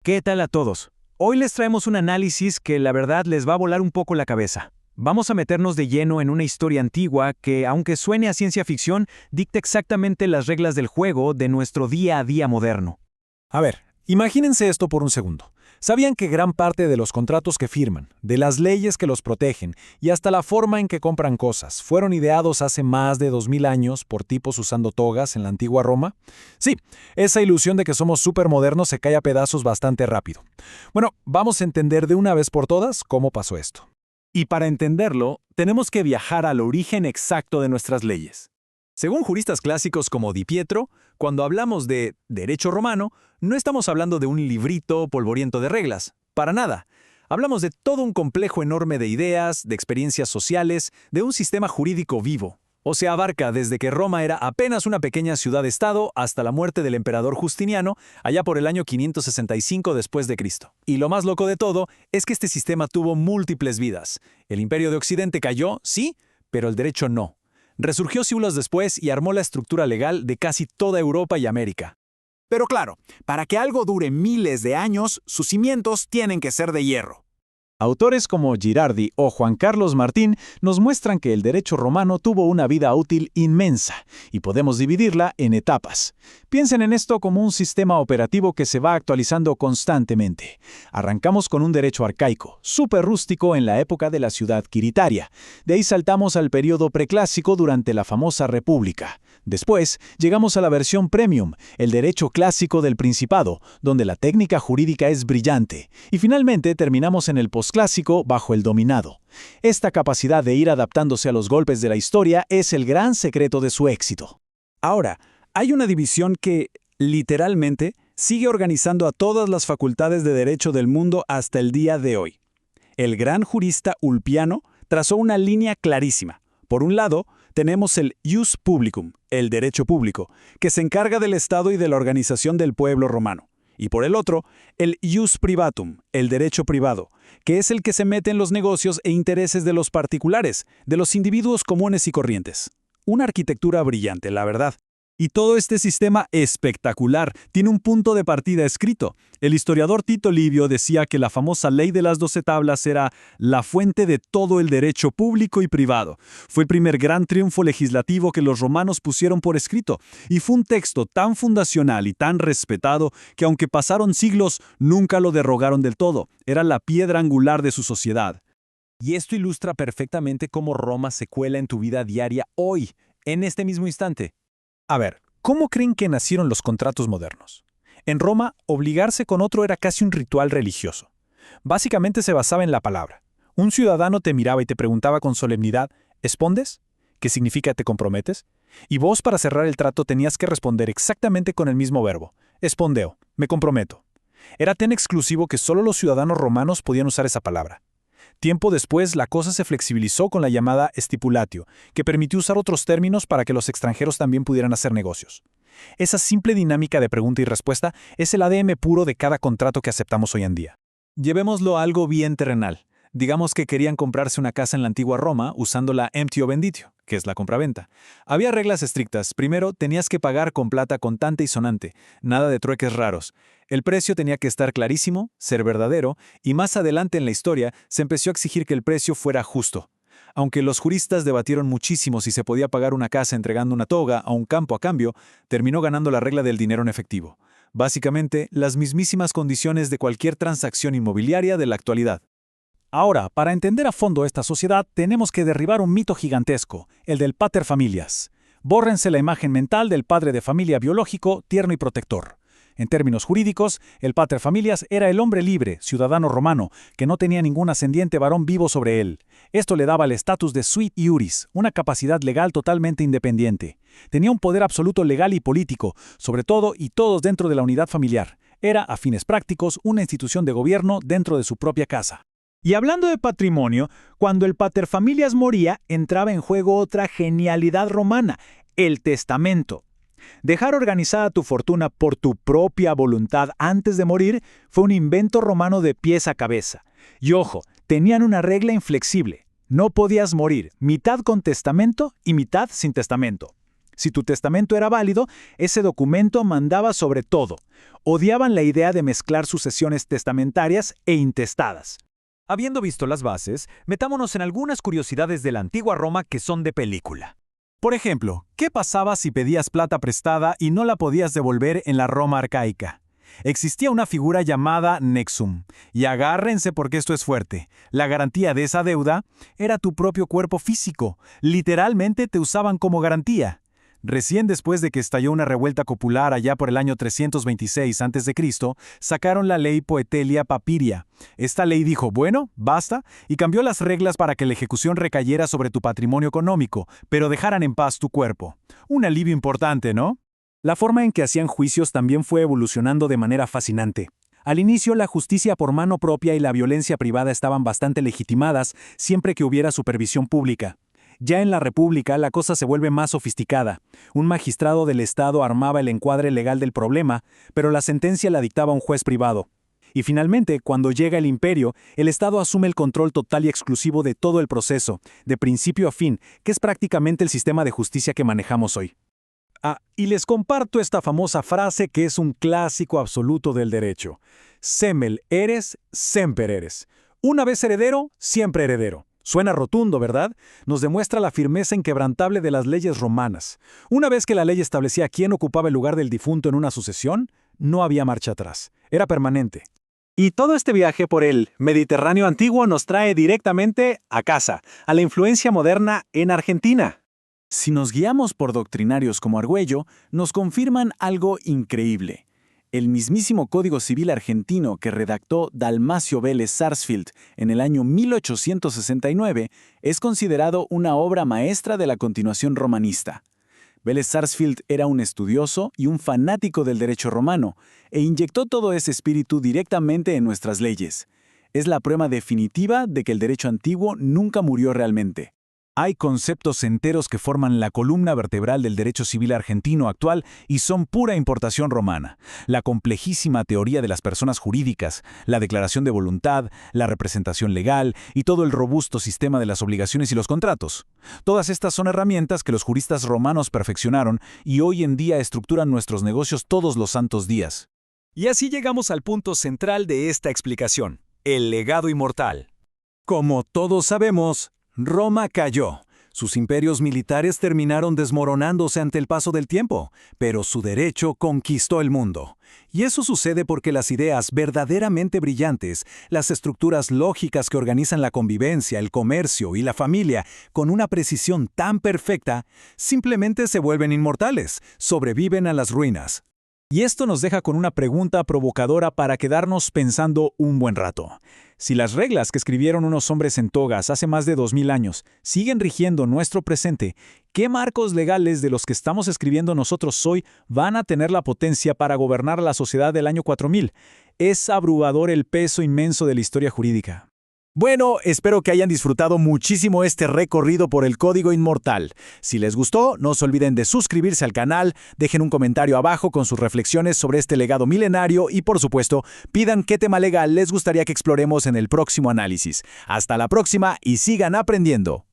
¿Qué tal a todos? Hoy les traemos un análisis que la verdad les va a volar un poco la cabeza. Vamos a meternos de lleno en una historia antigua que, aunque suene a ciencia ficción, dicta exactamente las reglas del juego de nuestro día a día moderno. A ver, imagínense esto por un segundo. ¿Sabían que gran parte de los contratos que firman, de las leyes que los protegen y hasta la forma en que compran cosas fueron ideados hace más de 2000 años por tipos usando togas en la antigua Roma? Sí, esa ilusión de que somos supermodernos se cae a pedazos bastante rápido. Bueno, vamos a entender de una vez por todas cómo pasó esto. Y para entenderlo, tenemos que viajar al origen exacto de nuestras leyes. Según juristas clásicos como Di Pietro, cuando hablamos de derecho romano, no estamos hablando de un librito polvoriento de reglas, para nada. Hablamos de todo un complejo enorme de ideas, de experiencias sociales, de un sistema jurídico vivo. O sea, abarca desde que Roma era apenas una pequeña ciudad-estado hasta la muerte del emperador Justiniano, allá por el año 565 después de Cristo. Y lo más loco de todo es que este sistema tuvo múltiples vidas. El Imperio de Occidente cayó, sí, pero el derecho no. Resurgió siglos después y armó la estructura legal de casi toda Europa y América. Pero claro, para que algo dure miles de años, sus cimientos tienen que ser de hierro. Autores como Girardi o Juan Carlos Martín nos muestran que el derecho romano tuvo una vida útil inmensa y podemos dividirla en etapas. Piensen en esto como un sistema operativo que se va actualizando constantemente. Arrancamos con un derecho arcaico, súper rústico en la época de la ciudad quiritaria. De ahí saltamos al periodo preclásico durante la famosa República. Después, llegamos a la versión premium, el derecho clásico del Principado, donde la técnica jurídica es brillante. Y finalmente terminamos en el posclásico bajo el dominado. Esta capacidad de ir adaptándose a los golpes de la historia es el gran secreto de su éxito. Ahora, hay una división que, literalmente, sigue organizando a todas las facultades de derecho del mundo hasta el día de hoy. El gran jurista Ulpiano trazó una línea clarísima. Por un lado, tenemos el ius publicum, el derecho público, que se encarga del Estado y de la organización del pueblo romano. Y por el otro, el ius privatum, el derecho privado, que es el que se mete en los negocios e intereses de los particulares, de los individuos comunes y corrientes. Una arquitectura brillante, la verdad. Y todo este sistema espectacular tiene un punto de partida escrito. El historiador Tito Livio decía que la famosa ley de las 12 tablas era la fuente de todo el derecho público y privado. Fue el primer gran triunfo legislativo que los romanos pusieron por escrito, y fue un texto tan fundacional y tan respetado que aunque pasaron siglos, nunca lo derrogaron del todo. Era la piedra angular de su sociedad. Y esto ilustra perfectamente cómo Roma se cuela en tu vida diaria hoy, en este mismo instante. A ver, ¿cómo creen que nacieron los contratos modernos? En Roma, obligarse con otro era casi un ritual religioso. Básicamente se basaba en la palabra. Un ciudadano te miraba y te preguntaba con solemnidad, ¿espondes? ¿Qué significa te comprometes? Y vos para cerrar el trato tenías que responder exactamente con el mismo verbo. Espondeo, me comprometo. Era tan exclusivo que solo los ciudadanos romanos podían usar esa palabra. Tiempo después, la cosa se flexibilizó con la llamada stipulatio, que permitió usar otros términos para que los extranjeros también pudieran hacer negocios. Esa simple dinámica de pregunta y respuesta es el ADN puro de cada contrato que aceptamos hoy en día. Llevémoslo a algo bien terrenal. Digamos que querían comprarse una casa en la antigua Roma usando la emptio venditio, que es la compraventa. Había reglas estrictas. Primero, tenías que pagar con plata contante y sonante, nada de trueques raros. El precio tenía que estar clarísimo, ser verdadero, y más adelante en la historia se empezó a exigir que el precio fuera justo. Aunque los juristas debatieron muchísimo si se podía pagar una casa entregando una toga o un campo a cambio, terminó ganando la regla del dinero en efectivo. Básicamente, las mismísimas condiciones de cualquier transacción inmobiliaria de la actualidad. Ahora, para entender a fondo esta sociedad, tenemos que derribar un mito gigantesco, el del pater familias. Bórrense la imagen mental del padre de familia biológico, tierno y protector. En términos jurídicos, el pater familias era el hombre libre, ciudadano romano, que no tenía ningún ascendiente varón vivo sobre él. Esto le daba el estatus de sui iuris, una capacidad legal totalmente independiente. Tenía un poder absoluto legal y político, sobre todo y todos dentro de la unidad familiar. Era, a fines prácticos, una institución de gobierno dentro de su propia casa. Y hablando de patrimonio, cuando el paterfamilias moría, entraba en juego otra genialidad romana, el testamento. Dejar organizada tu fortuna por tu propia voluntad antes de morir fue un invento romano de pies a cabeza. Y ojo, tenían una regla inflexible. No podías morir, mitad con testamento y mitad sin testamento. Si tu testamento era válido, ese documento mandaba sobre todo. Odiaban la idea de mezclar sucesiones testamentarias e intestadas. Habiendo visto las bases, metámonos en algunas curiosidades de la antigua Roma que son de película. Por ejemplo, ¿qué pasaba si pedías plata prestada y no la podías devolver en la Roma arcaica? Existía una figura llamada nexum, y agárrense porque esto es fuerte. La garantía de esa deuda era tu propio cuerpo físico. Literalmente te usaban como garantía. Recién después de que estalló una revuelta popular allá por el año 326 a.C., sacaron la ley Poetelia Papiria. Esta ley dijo, bueno, basta, y cambió las reglas para que la ejecución recayera sobre tu patrimonio económico, pero dejaran en paz tu cuerpo. Un alivio importante, ¿no? La forma en que hacían juicios también fue evolucionando de manera fascinante. Al inicio, la justicia por mano propia y la violencia privada estaban bastante legitimadas siempre que hubiera supervisión pública. Ya en la República, la cosa se vuelve más sofisticada. Un magistrado del Estado armaba el encuadre legal del problema, pero la sentencia la dictaba un juez privado. Y finalmente, cuando llega el imperio, el Estado asume el control total y exclusivo de todo el proceso, de principio a fin, que es prácticamente el sistema de justicia que manejamos hoy. Y les comparto esta famosa frase que es un clásico absoluto del derecho. Semel eres, semper eres. Una vez heredero, siempre heredero. Suena rotundo, ¿verdad? Nos demuestra la firmeza inquebrantable de las leyes romanas. Una vez que la ley establecía quién ocupaba el lugar del difunto en una sucesión, no había marcha atrás. Era permanente. Y todo este viaje por el Mediterráneo antiguo nos trae directamente a casa, a la influencia moderna en Argentina. Si nos guiamos por doctrinarios como Argüello, nos confirman algo increíble. El mismísimo Código Civil argentino que redactó Dalmacio Vélez Sarsfield en el año 1869 es considerado una obra maestra de la continuación romanista. Vélez Sarsfield era un estudioso y un fanático del derecho romano, e inyectó todo ese espíritu directamente en nuestras leyes. Es la prueba definitiva de que el derecho antiguo nunca murió realmente. Hay conceptos enteros que forman la columna vertebral del derecho civil argentino actual y son pura importación romana. La complejísima teoría de las personas jurídicas, la declaración de voluntad, la representación legal y todo el robusto sistema de las obligaciones y los contratos. Todas estas son herramientas que los juristas romanos perfeccionaron y hoy en día estructuran nuestros negocios todos los santos días. Y así llegamos al punto central de esta explicación, el legado inmortal. Como todos sabemos, Roma cayó. Sus imperios militares terminaron desmoronándose ante el paso del tiempo, pero su derecho conquistó el mundo. Y eso sucede porque las ideas verdaderamente brillantes, las estructuras lógicas que organizan la convivencia, el comercio y la familia con una precisión tan perfecta, simplemente se vuelven inmortales, sobreviven a las ruinas. Y esto nos deja con una pregunta provocadora para quedarnos pensando un buen rato. Si las reglas que escribieron unos hombres en togas hace más de 2000 años siguen rigiendo nuestro presente, ¿qué marcos legales de los que estamos escribiendo nosotros hoy van a tener la potencia para gobernar la sociedad del año 4000? Es abrumador el peso inmenso de la historia jurídica. Bueno, espero que hayan disfrutado muchísimo este recorrido por el Código Inmortal. Si les gustó, no se olviden de suscribirse al canal, dejen un comentario abajo con sus reflexiones sobre este legado milenario y, por supuesto, pidan qué tema legal les gustaría que exploremos en el próximo análisis. Hasta la próxima y sigan aprendiendo.